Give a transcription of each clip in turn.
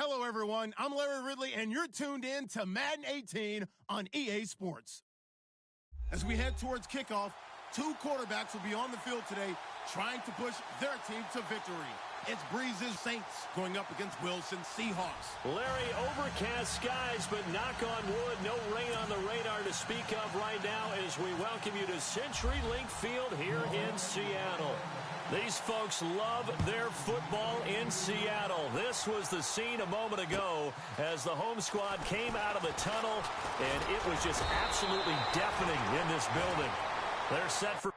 Hello, everyone. I'm Larry Ridley, and you're tuned in to Madden 18 on EA Sports. As we head towards kickoff, two quarterbacks will be on the field today trying to push their team to victory. It's Breeze's Saints going up against Wilson's Seahawks. Larry, overcast skies, but knock on wood, no rain on the radar to speak of right now as we welcome you to CenturyLink Field here in Seattle. These folks love their football in Seattle. This was the scene a moment ago as the home squad came out of the tunnel, and it was just absolutely deafening in this building. They're set for...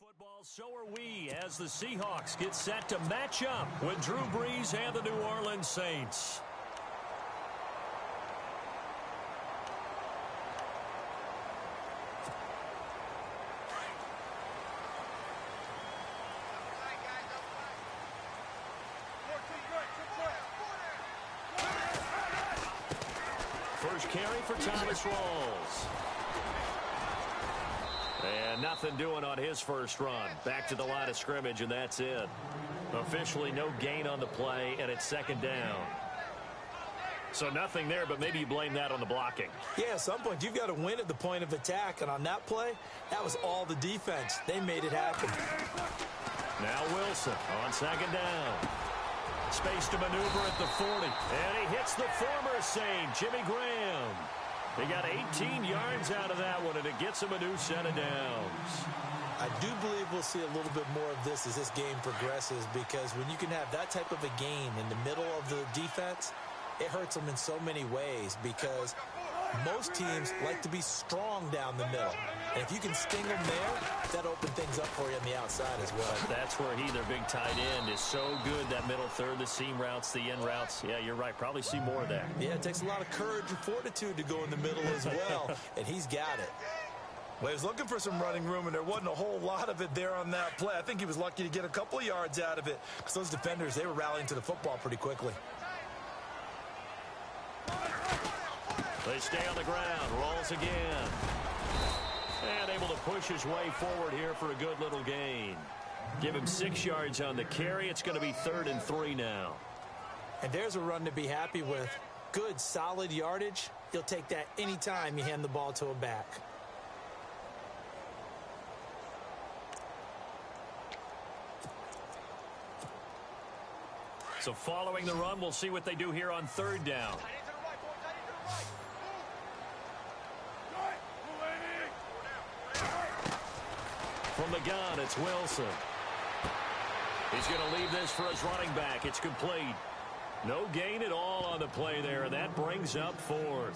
Football, so are we, as the Seahawks get set to match up with Drew Brees and the New Orleans Saints. First carry for Thomas Rawls. And nothing doing on his first run. Back to the line of scrimmage, and that's it. Officially no gain on the play, and it's second down. So nothing there, but maybe you blame that on the blocking. Yeah, at some point, you've got to win at the point of attack. And on that play, that was all the defense. They made it happen. Now Wilson on second down. Space to maneuver at the 40. And he hits the former Saint, Jimmy Graham. They got 18 yards out of that one, and it gets him a new set of downs. I do believe we'll see a little bit more of this as this game progresses, because when you can have that type of a gain in the middle of the defense, it hurts them in so many ways, because most teams like to be strong down the middle. And if you can sting them there, that opens things up for you on the outside as well. That's where their big tight end, is so good, that middle third, the seam routes, the end routes. Yeah, you're right. Probably see more of that. Yeah, it takes a lot of courage and fortitude to go in the middle as well, and he's got it. Well, he was looking for some running room, and there wasn't a whole lot of it there on that play. I think he was lucky to get a couple of yards out of it, because those defenders, they were rallying to the football pretty quickly. They stay on the ground. Rolls again. And able to push his way forward here for a good little gain. Give him 6 yards on the carry. It's going to be 3rd and 3 now. And there's a run to be happy with. Good, solid yardage. You'll take that anytime you hand the ball to a back. So following the run, we'll see what they do here on 3rd down. From the gun, it's Wilson. He's going to leave this for his running back. It's complete. No gain at all on the play there, and that brings up 4th.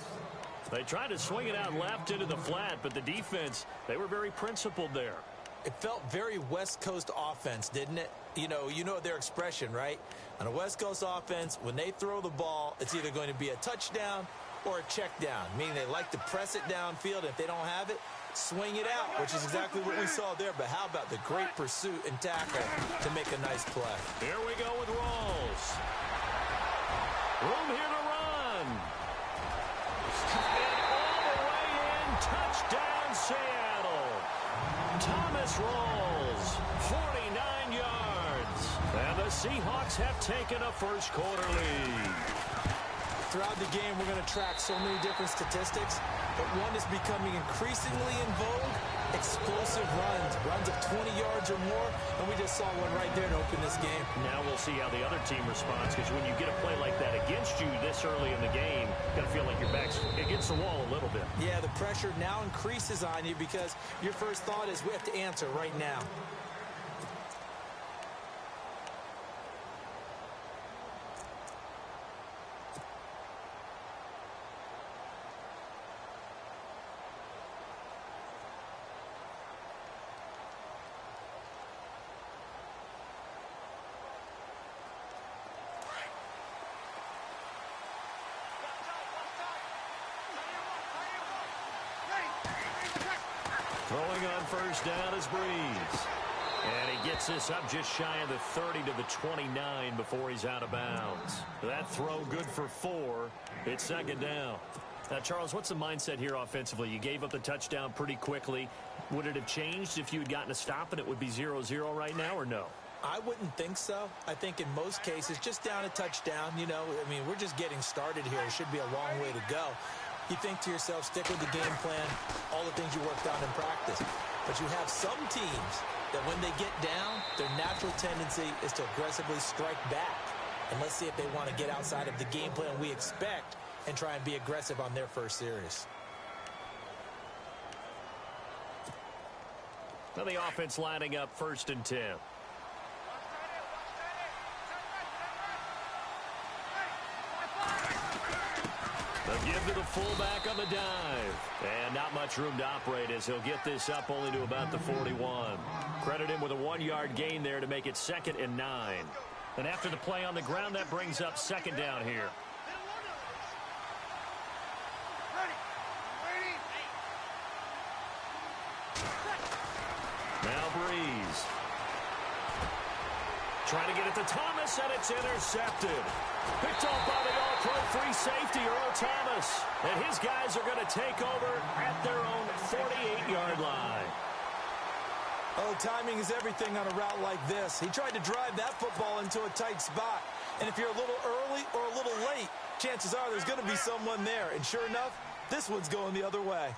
They tried to swing it out left into the flat, but the defense, they were very principled there. It felt very West Coast offense, didn't it? You know their expression, right? On a West Coast offense, when they throw the ball, it's either going to be a touchdown or a check down, meaning they like to press it downfield. If they don't have it, swing it out, which is exactly what we saw there. But how about the great pursuit and tackle to make a nice play? Here we go with Rawls. Room here to run. And all the way in, touchdown Seattle. Thomas Rawls, 49 yards. And the Seahawks have taken a first quarter lead. Throughout the game, we're going to track so many different statistics, but one is becoming increasingly in vogue: explosive runs of 20 yards or more, and we just saw one right there to open this game. Now we'll see how the other team responds, because when you get a play like that against you this early in the game, you got to feel like your back's against the wall a little bit. Yeah, the pressure now increases on you, because your first thought is, we have to answer right now. first down is Breeze. And he gets this up just shy of the 30 to the 29 before he's out of bounds. That throw good for 4. It's second down. Now, Charles, what's the mindset here offensively? You gave up the touchdown pretty quickly. Would it have changed if you had gotten a stop and it would be 0-0 right now, or no? I wouldn't think so. I think in most cases, just down a touchdown, you know, I mean, we're just getting started here. It should be a long way to go. You think to yourself, stick with the game plan, all the things you worked on in practice. But you have some teams that when they get down, their natural tendency is to aggressively strike back. And let's see if they want to get outside of the game plan we expect and try and be aggressive on their first series. Now the offense lining up 1st and 10. The give to the fullback on the dive. And not much room to operate as he'll get this up only to about the 41. Credit him with a 1-yard gain there to make it 2nd and 9. And after the play on the ground, that brings up 2nd down here. Now Breeze. Trying to get it to Thomas, and it's intercepted. Picked off by the all-pro free safety, Earl Thomas. And his guys are going to take over at their own 48-yard line. Oh, timing is everything on a route like this. He tried to drive that football into a tight spot. And if you're a little early or a little late, chances are there's going to be someone there. And sure enough, this one's going the other way.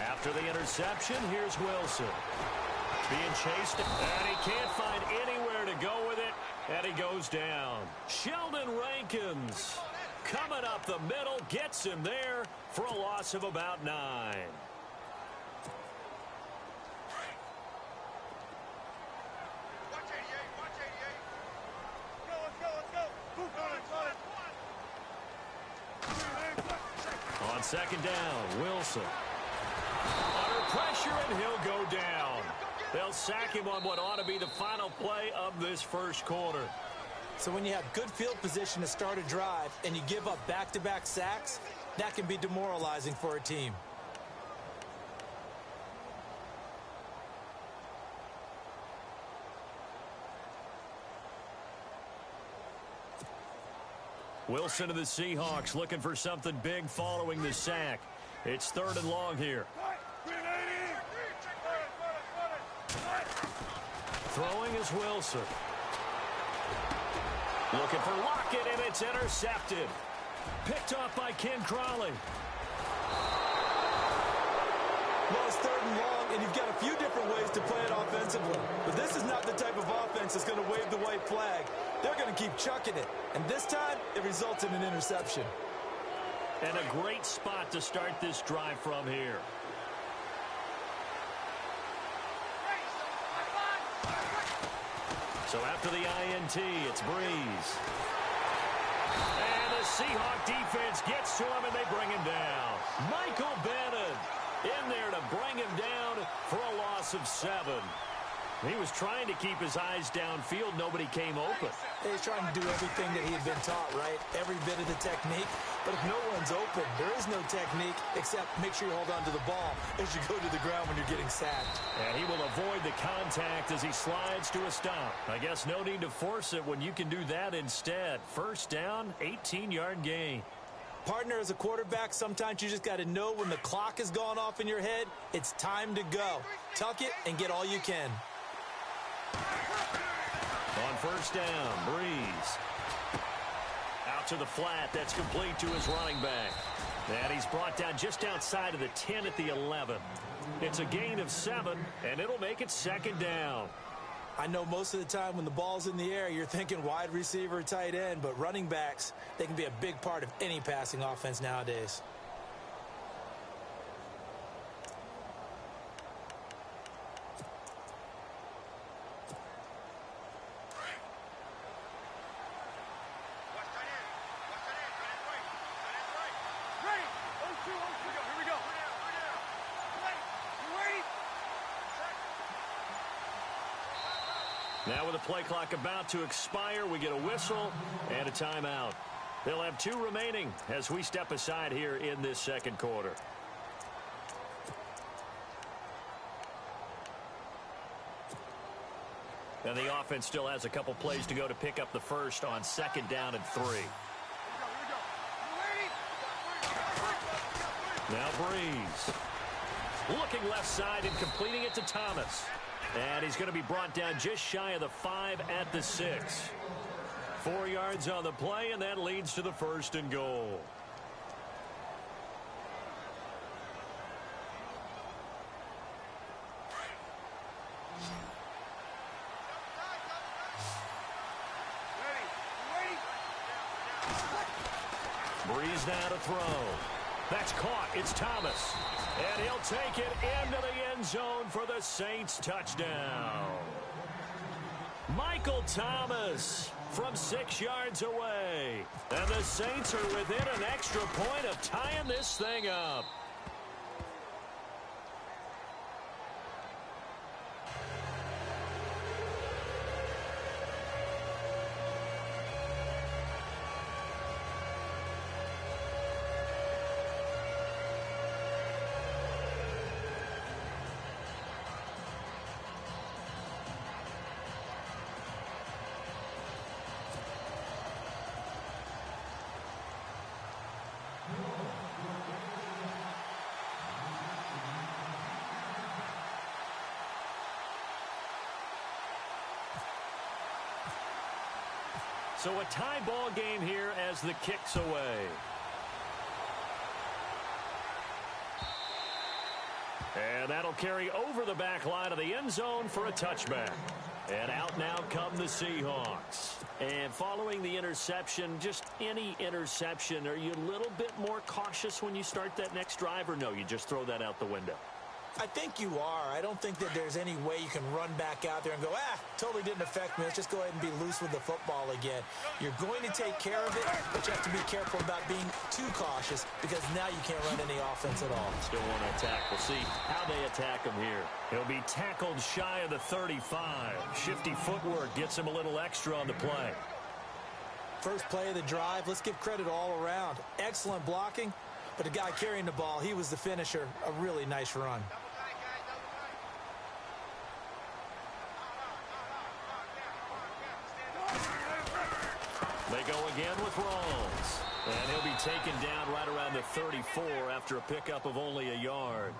After the interception, here's Wilson. Being chased, and he can't find anywhere to go with it, and he goes down. Sheldon Rankins coming up the middle, gets him there for a loss of about 9. On 2nd down, Wilson. Under pressure, and he'll go down. They'll sack him on what ought to be the final play of this first quarter. So when you have good field position to start a drive and you give up back-to-back sacks, that can be demoralizing for a team. Wilson of the Seahawks looking for something big following the sack. It's 3rd and long here. Throwing is Wilson. Looking for Lockett, and it's intercepted. Picked off by Ken Crawley. Well, it's 3rd and long, and you've got a few different ways to play it offensively. But this is not the type of offense that's going to wave the white flag. They're going to keep chucking it. And this time, it results in an interception. And a great spot to start this drive from here. So after the INT, it's Breeze. And the Seahawk defense gets to him, and they bring him down. Michael Bannon in there to bring him down for a loss of 7. He was trying to keep his eyes downfield. Nobody came open. He's trying to do everything that he had been taught, right? Every bit of the technique. But if no one's open, there is no technique except make sure you hold on to the ball as you go to the ground when you're getting sacked. And he will avoid the contact as he slides to a stop. I guess no need to force it when you can do that instead. First down, 18-yard gain. Partner, as a quarterback, sometimes you just got to know when the clock has gone off in your head, it's time to go. Tuck it and get all you can. On first down, Breeze. Out to the flat. That's complete to his running back. And he's brought down just outside of the 10 at the 11. It's a gain of 7, and it'll make it 2nd down. I know most of the time when the ball's in the air, you're thinking wide receiver, tight end, but running backs, they can be a big part of any passing offense nowadays. Now with the play clock about to expire, we get a whistle and a timeout. They'll have 2 remaining as we step aside here in this second quarter. And the offense still has a couple plays to go to pick up the first on 2nd down and 3. Now Breeze. Looking left side and completing it to Thomas. And he's going to be brought down just shy of the 5 at the 6. 4 yards on the play, and that leads to the 1st and goal. Breeze now to throw. That's caught. It's Thomas. And he'll take it into the end zone for the Saints touchdown. Michael Thomas from 6 yards away. And the Saints are within an extra point of tying this thing up. So a tie ball game here as the kick's away. And that'll carry over the back line of the end zone for a touchback. And out now come the Seahawks. And following the interception, just any interception, are you a little bit more cautious when you start that next drive, or no, you just throw that out the window? I think you are. I don't think that there's any way you can run back out there and go, totally didn't affect me. Let's just go ahead and be loose with the football again. You're going to take care of it, but you have to be careful about being too cautious because now you can't run any offense at all. Still want to attack. We'll see how they attack him here. He'll be tackled shy of the 35. Shifty footwork gets him a little extra on the play. First play of the drive, let's give credit all around. Excellent blocking, but the guy carrying the ball, he was the finisher. A really nice run. They go again with Rawls. And he'll be taken down right around the 34 after a pickup of only a yard.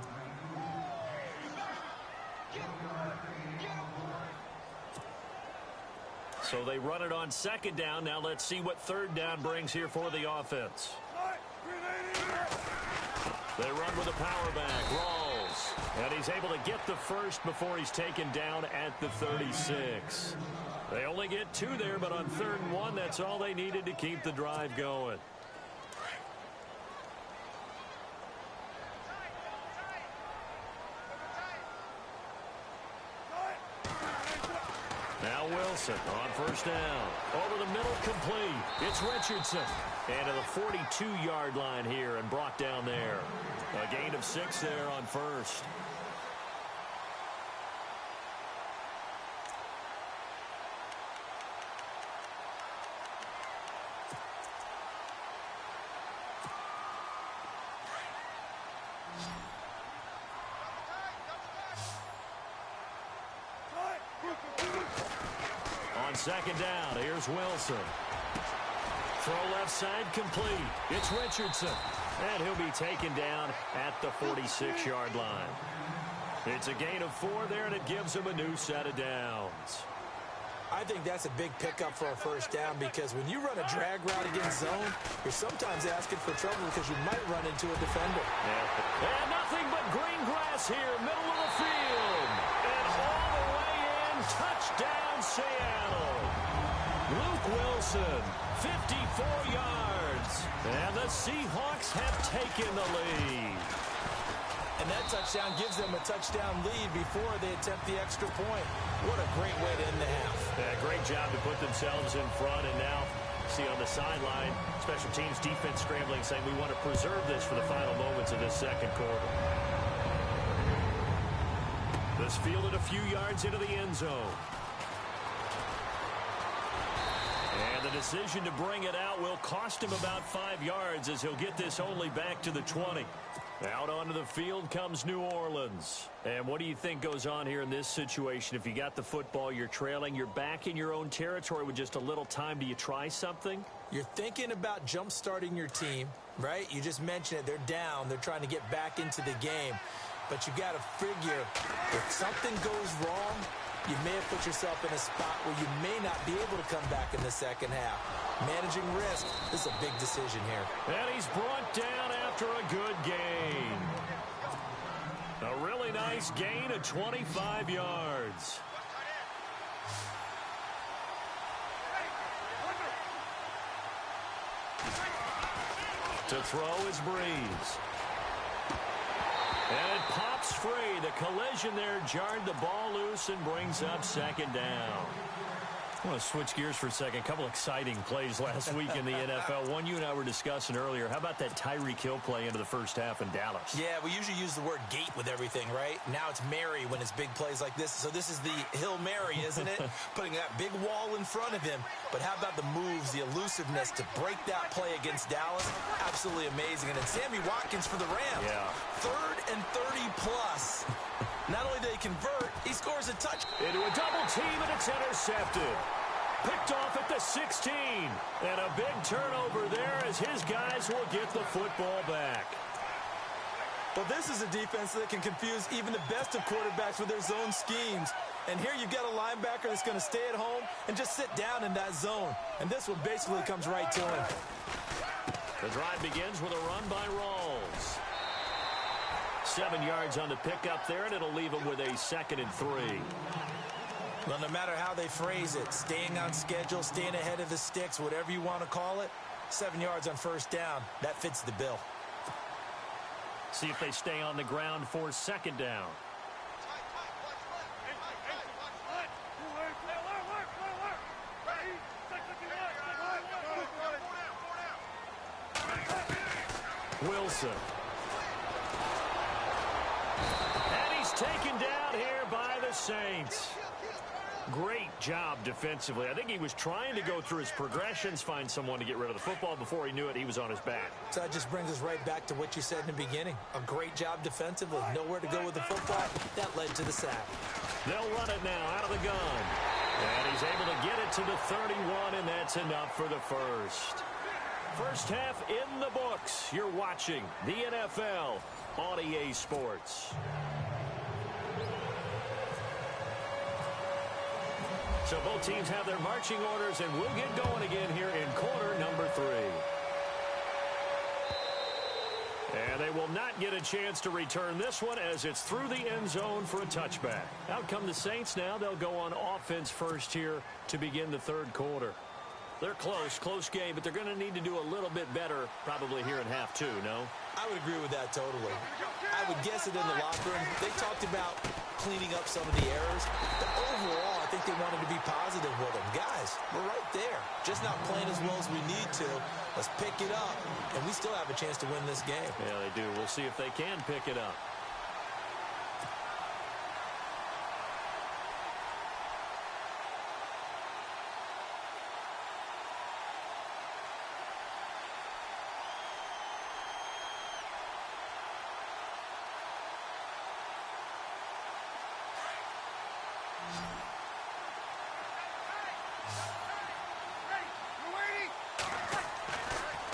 So they run it on 2nd down. Now let's see what 3rd down brings here for the offense. They run with a power back, Rawls. And he's able to get the first before he's taken down at the 36. They only get 2 there, but on 3rd and 1, that's all they needed to keep the drive going. Now Wilson on 1st down. Over the middle, complete. It's Richardson. And to the 42-yard line here and brought down there. A gain of 6 there on 1st. On 2nd down, here's Wilson. Throw left side complete. It's Richardson. And he'll be taken down at the 46-yard line. It's a gain of 4 there, and it gives him a new set of downs. I think that's a big pickup for a 1st down because when you run a drag route against zone, you're sometimes asking for trouble because you might run into a defender. Yeah. And nothing but green grass here, middle of the field. And all the way in, touchdown Seattle. Luke Wilson, 54 yards. And the Seahawks have taken the lead. And that touchdown gives them a touchdown lead before they attempt the extra point. What a great way to end the half. Yeah, great job to put themselves in front. And now, see on the sideline, special teams defense scrambling, saying we want to preserve this for the final moments of this second quarter. This fielded a few yards into the end zone. And the decision to bring it out will cost him about 5 yards as he'll get this only back to the 20. Out onto the field comes New Orleans. And what do you think goes on here in this situation? If you got the football, you're trailing, you're back in your own territory with just a little time. Do you try something? You're thinking about jump-starting your team, right? You just mentioned it. They're down. They're trying to get back into the game. But you got to figure if something goes wrong, you may have put yourself in a spot where you may not be able to come back in the second half. Managing risk, this is a big decision here. And he's brought down after a good gain. A really nice gain of 25 yards. To throw is Breeze. And it pops free. The collision there jarred the ball loose and brings up second down. I want to switch gears for a second. A couple exciting plays last week in the NFL. One you and I were discussing earlier. How about that Tyreek Hill play into the first half in Dallas? Yeah, we usually use the word gate with everything, right? Now it's Mary when it's big plays like this. So this is the Hill Mary, isn't it? Putting that big wall in front of him. But how about the moves, the elusiveness to break that play against Dallas? Absolutely amazing. And then Sammy Watkins for the Rams. Yeah. 3rd and 30 plus. Not only did he convert, he scores a touch. Into a double team, and it's intercepted. Picked off at the 16. And a big turnover there as his guys will get the football back. Well, this is a defense that can confuse even the best of quarterbacks with their zone schemes. And here you've got a linebacker that's going to stay at home and just sit down in that zone. And this one basically comes right to him. The drive begins with a run by Rawls. 7 yards on the pickup there, and it'll leave him with a 2nd and 3. Well, no matter how they phrase it, staying on schedule, staying ahead of the sticks, whatever you want to call it, 7 yards on first down, that fits the bill. See if they stay on the ground for 2nd down. Wilson. And he's taken down here by the Saints. Great job defensively. I think he was trying to go through his progressions, find someone to get rid of the football. Before he knew it, he was on his back. So that just brings us right back to what you said in the beginning. A great job defensively. Nowhere to go with the football. That led to the sack. They'll run it now out of the gun. And he's able to get it to the 31, and that's enough for the first. First half in the books. You're watching the NFL on EA Sports. So both teams have their marching orders, and we'll get going again here in quarter number 3. And they will not get a chance to return this one as it's through the end zone for a touchback. Out come the Saints now. They'll go on offense first here to begin the 3rd quarter. They're close game, but they're going to need to do a little bit better probably here in half 2, no? I would agree with that totally. I would guess it in the locker room. They talked about cleaning up some of the errors. But overall, I think they wanted to be positive with them. Guys, we're right there. Just not playing as well as we need to. Let's pick it up, and we still have a chance to win this game. Yeah, they do. We'll see if they can pick it up.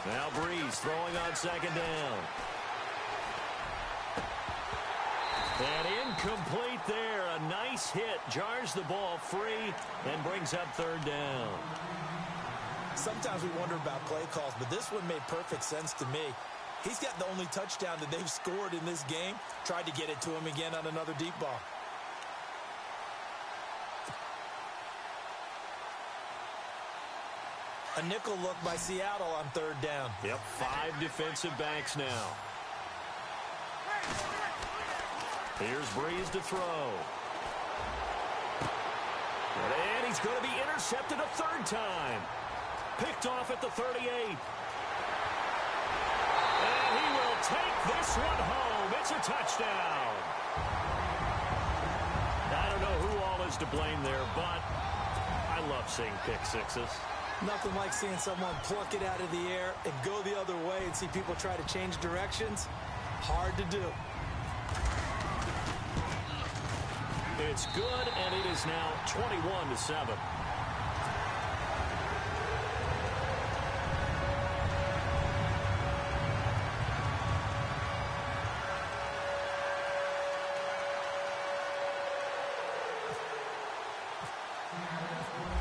Now Breeze throwing on 2nd down. And incomplete there. A nice hit. Jars the ball free and brings up 3rd down. Sometimes we wonder about play calls, but this one made perfect sense to me. He's got the only touchdown that they've scored in this game. Tried to get it to him again on another deep ball. A nickel look by Seattle on 3rd down. Yep, 5 defensive backs now. Here's Breeze to throw. And he's going to be intercepted a 3rd time. Picked off at the 38. And he will take this one home. It's a touchdown. I don't know who all is to blame there, but I love seeing pick sixes. Nothing like seeing someone pluck it out of the air and go the other way and see people try to change directions. Hard to do. It's good, and it is now 21-7.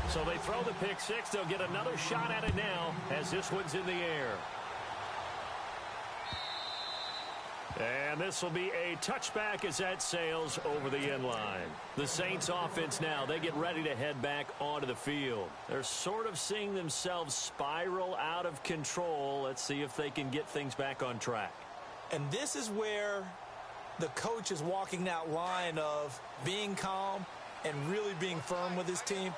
So they throw the pick six. They'll get another shot at it now as this one's in the air. And this will be a touchback as that sails over the end line. The Saints offense now, they get ready to head back onto the field. They're sort of seeing themselves spiral out of control. Let's see if they can get things back on track. And this is where the coach is walking that line of being calm and really being firm with his team.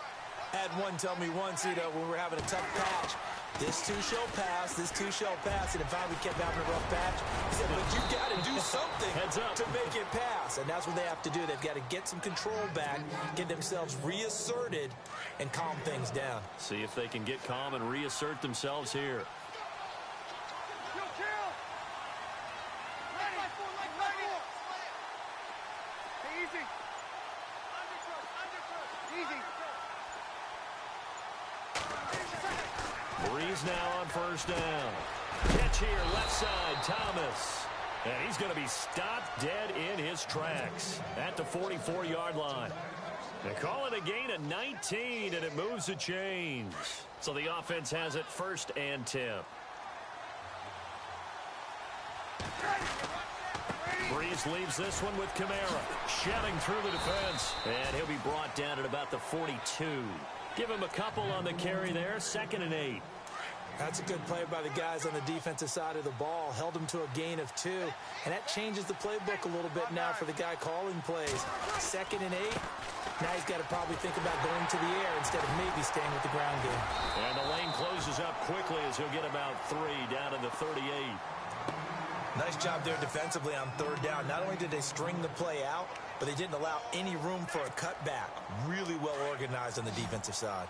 I had one tell me once, when we were having a tough patch, this too shall pass, this too shall pass, and if finally we kept having a rough patch, he said, but you got to do something to make it pass, and that's what they have to do. They've got to get some control back, get themselves reasserted, and calm things down. See if they can get calm and reassert themselves here. Breeze now on first down. Catch here, left side, Thomas. And he's going to be stopped dead in his tracks at the 44-yard line. They call it a gain of 19, and it moves the chains. So the offense has it 1st and 10. Breeze leaves this one with Kamara. Shedding through the defense. And he'll be brought down at about the 42. Give him a couple on the carry there. 2nd and 8. That's a good play by the guys on the defensive side of the ball. Held him to a gain of 2. And that changes the playbook a little bit now for the guy calling plays. 2nd and 8. Now he's got to probably think about going to the air instead of maybe staying with the ground game. And the lane closes up quickly as he'll get about 3 down to the 38. Nice job there defensively on 3rd down. Not only did they string the play out, but they didn't allow any room for a cutback. Really well organized on the defensive side.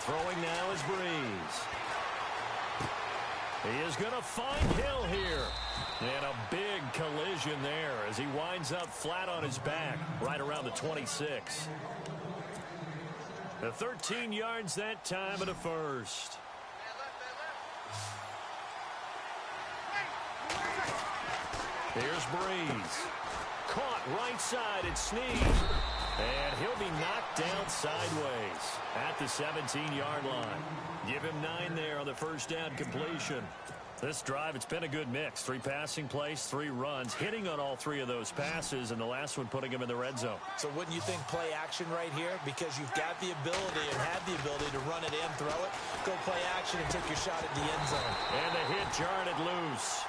Throwing now is Breeze. He is going to find Hill here. And a big collision there as he winds up flat on his back right around the 26. The 13 yards that time and a first. Here's Breeze. Caught right side at Snead. And he'll be knocked down sideways at the 17-yard line. Give him 9 there on the first down completion. This drive, it's been a good mix. 3 passing plays, 3 runs, hitting on all 3 of those passes, and the last one putting him in the red zone. So wouldn't you think play action right here? Because you've got the ability and had the ability to run it in, throw it, go play action and take your shot at the end zone. And the hit jarred it loose.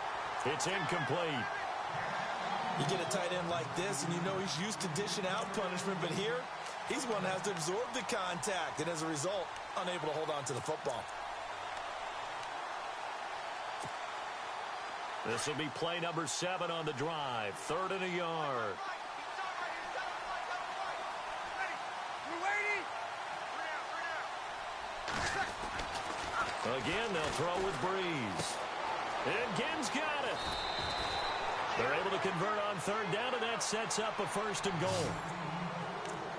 It's incomplete. You get a tight end like this, and you know he's used to dishing out punishment, but here, he's one that has to absorb the contact, and as a result, unable to hold on to the football. This will be play number 7 on the drive. 3rd and a yard. Again, they'll throw with Breeze. And Ginn's got it. They're able to convert on 3rd down, and that sets up a 1st and goal.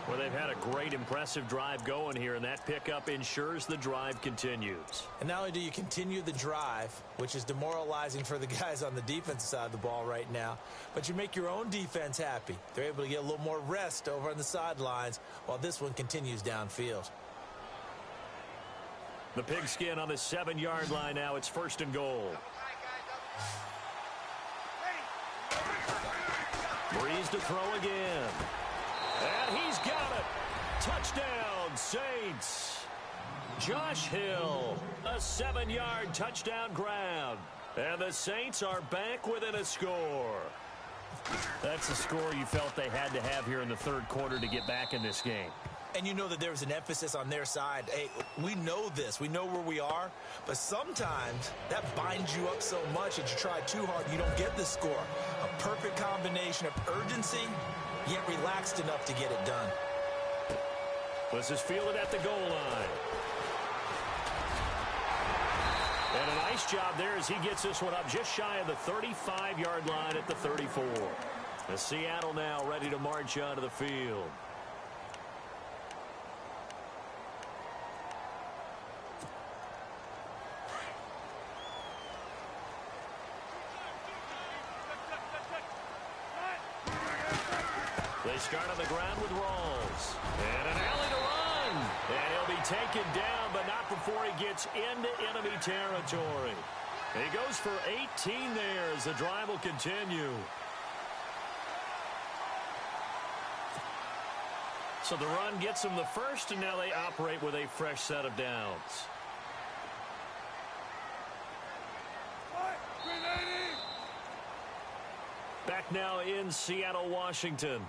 Well, they've had a great, impressive drive going here, and that pickup ensures the drive continues. And not only do you continue the drive, which is demoralizing for the guys on the defensive side of the ball right now, but you make your own defense happy. They're able to get a little more rest over on the sidelines while this one continues downfield. The pigskin on the 7-yard line now. It's 1st and goal. Breeze to throw again. And he's got it. Touchdown, Saints. Josh Hill, a 7-yard touchdown grab. And the Saints are back within a score. That's the score you felt they had to have here in the 3rd quarter to get back in this game. And you know that there's an emphasis on their side. Hey, we know this. We know where we are. But sometimes that binds you up so much that you try too hard, you don't get the score. A perfect combination of urgency, yet relaxed enough to get it done. This is fielded at the goal line. And a nice job there as he gets this one up just shy of the 35-yard line at the 34. The Seattle now ready to march onto the field. They start on the ground with Rawls. And an alley to run. And he'll be taken down, but not before he gets into enemy territory. He goes for 18 there as the drive will continue. So the run gets them the first, and now they operate with a fresh set of downs. Back now in Seattle, Washington.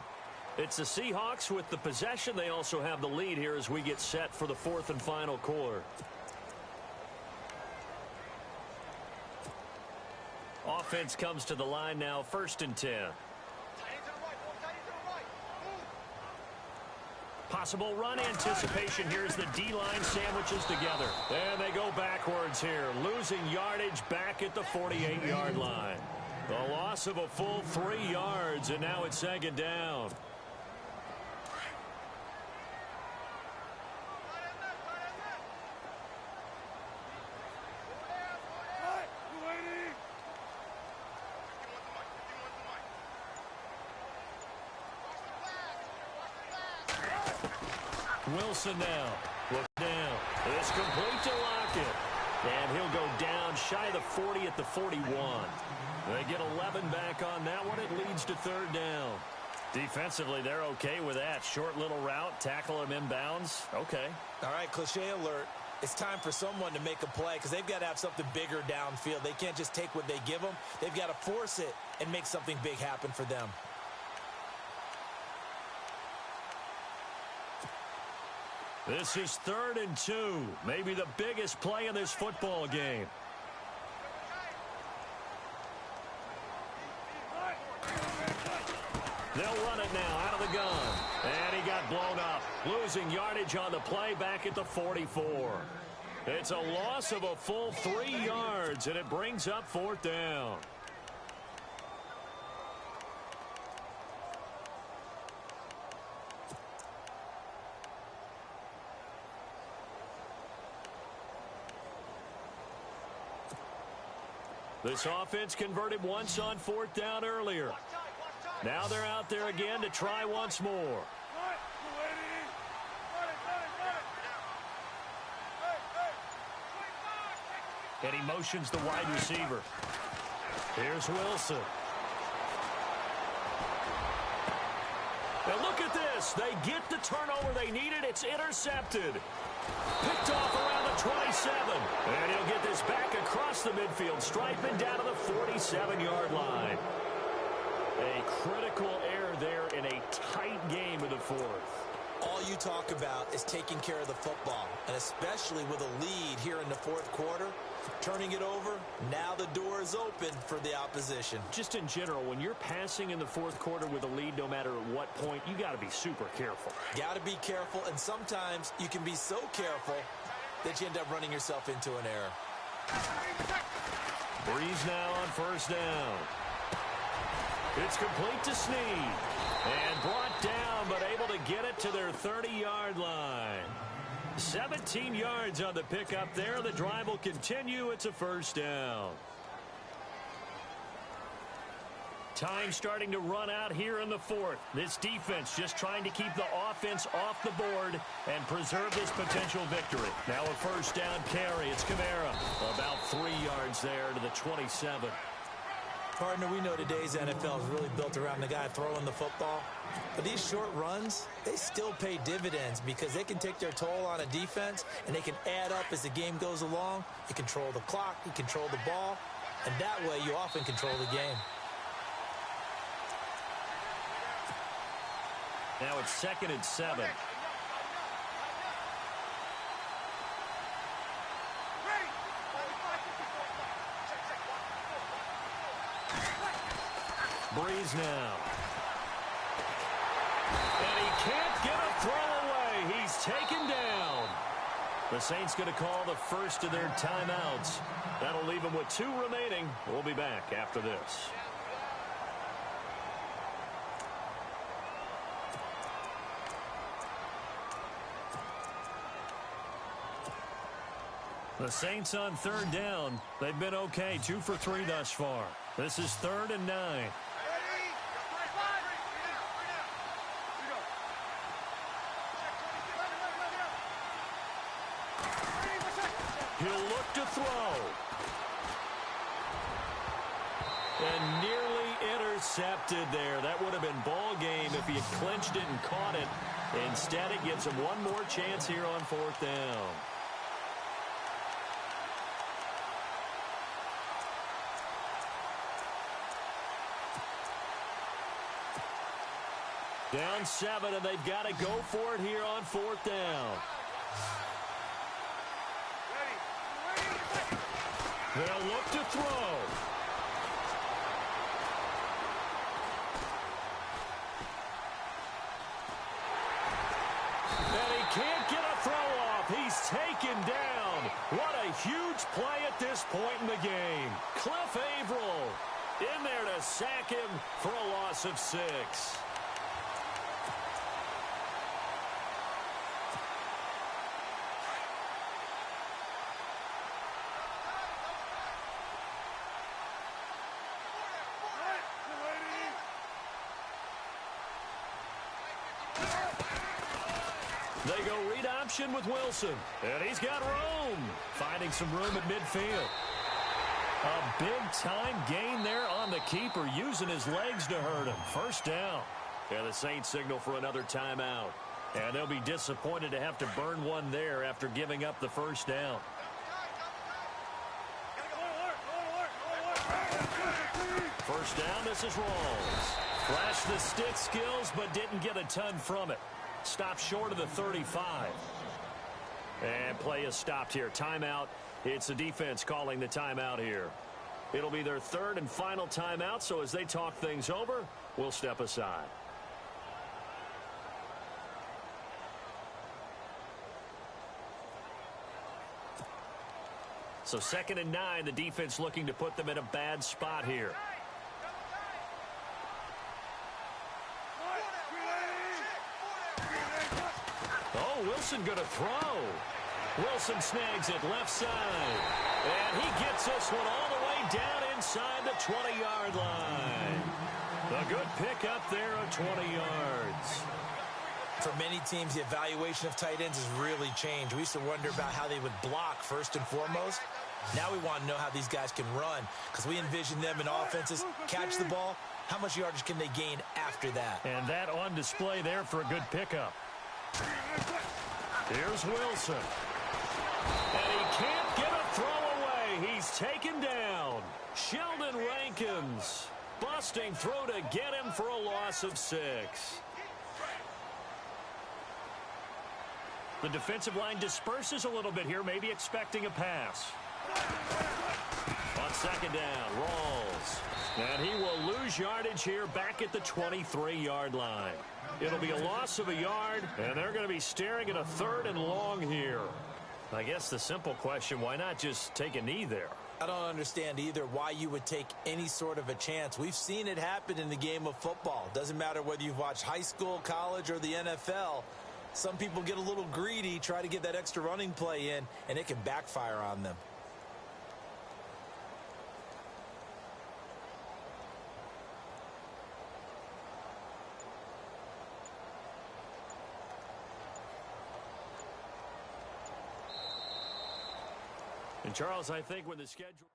It's the Seahawks with the possession. They also have the lead here as we get set for the fourth and final quarter. Offense comes to the line now, 1st and 10. Possible run anticipation. Here's the D-line sandwiches together. And they go backwards here, losing yardage back at the 48-yard line. The loss of a full 3 yards, and now it's 2nd down. Wilson now. Look down. It's complete to Lockett. And he'll go down shy of the 40 at the 41. They get 11 back on that one. It leads to 3rd down. Defensively, they're okay with that. Short little route, tackle him inbounds. Okay. All right, cliche alert. It's time for someone to make a play because they've got to have something bigger downfield. They can't just take what they give them. They've got to force it and make something big happen for them. This is 3rd and 2. Maybe the biggest play in this football game. They'll run it now out of the gun. And he got blown up. Losing yardage on the play back at the 44. It's a loss of a full 3 yards, and it brings up 4th down. This offense converted once on 4th down earlier. Now they're out there again to try once more. And he motions the wide receiver. Here's Wilson. Now look at this. They get the turnover they needed. It's intercepted. Picked off around the 27. And he'll get this back across the midfield stripe and down to the 47-yard line. A critical error there in a tight game in the 4th. All you talk about is taking care of the football, and especially with a lead here in the 4th quarter, turning it over, now the door is open for the opposition. Just in general, when you're passing in the 4th quarter with a lead, no matter at what point, you got to be super careful. Got to be careful, and sometimes you can be so careful that you end up running yourself into an error. Breeze now on 1st down. It's complete to Snead. And brought down, but able to get it to their 30-yard line. 17 yards on the pickup there. The drive will continue. It's a 1st down. Time starting to run out here in the 4th. This defense just trying to keep the offense off the board and preserve this potential victory. Now a 1st down carry. It's Kamara. About 3 yards there to the 27. Partner, we know today's NFL is really built around the guy throwing the football. But these short runs, they still pay dividends because they can take their toll on a defense and they can add up as the game goes along. You control the clock, you control the ball, and that way you often control the game. Now it's 2nd and 7. Breeze now. And he can't get a throw away. He's taken down. The Saints going to call the first of their timeouts. That'll leave them with 2 remaining. We'll be back after this. The Saints on 3rd down. They've been okay, 2 for 3 thus far. This is 3rd and 9. He'll look to throw. And nearly intercepted there. That would have been ball game if he had clinched it and caught it. Instead, it gives him one more chance here on 4th down. Down 7, and they've got to go for it here on 4th down. They'll look to throw. And he can't get a throw off. He's taken down. What a huge play at this point in the game. Cliff Averill in there to sack him for a loss of 6. They go read option with Wilson. And he's got room. Finding some room at midfield. A big-time gain there on the keeper, using his legs to hurt him. 1st down. And the Saints signal for another timeout. And they'll be disappointed to have to burn one there after giving up the 1st down. First down, this is Rawls. Flashed the stick skills, but didn't get a ton from it. Stopped short of the 35. And play is stopped here. Timeout. It's the defense calling the timeout here. It'll be their 3rd and final timeout, so as they talk things over, we'll step aside. So 2nd and 9, the defense looking to put them in a bad spot here. Oh, Wilson going to throw. Wilson snags it left side. And he gets this one all the way down inside the 20-yard line. A good pickup there of 20 yards. For many teams, the evaluation of tight ends has really changed. We used to wonder about how they would block first and foremost. Now we want to know how these guys can run, because we envision them in offenses, catch the ball. How much yardage can they gain after that? And that on display there for a good pickup. Here's Wilson. And he can't get a throw away. He's taken down. Sheldon Rankins busting through to get him for a loss of 6. The defensive line disperses a little bit here, maybe expecting a pass. On 2nd down, Rawls. And he will lose yardage here back at the 23-yard line. It'll be a loss of a yard, and they're going to be staring at a 3rd and long here. I guess the simple question, why not just take a knee there? I don't understand either why you would take any sort of a chance. We've seen it happen in the game of football. Doesn't matter whether you've watched high school, college, or the NFL. Some people get a little greedy, try to get that extra running play in, and it can backfire on them. And Charles, I think when the schedule...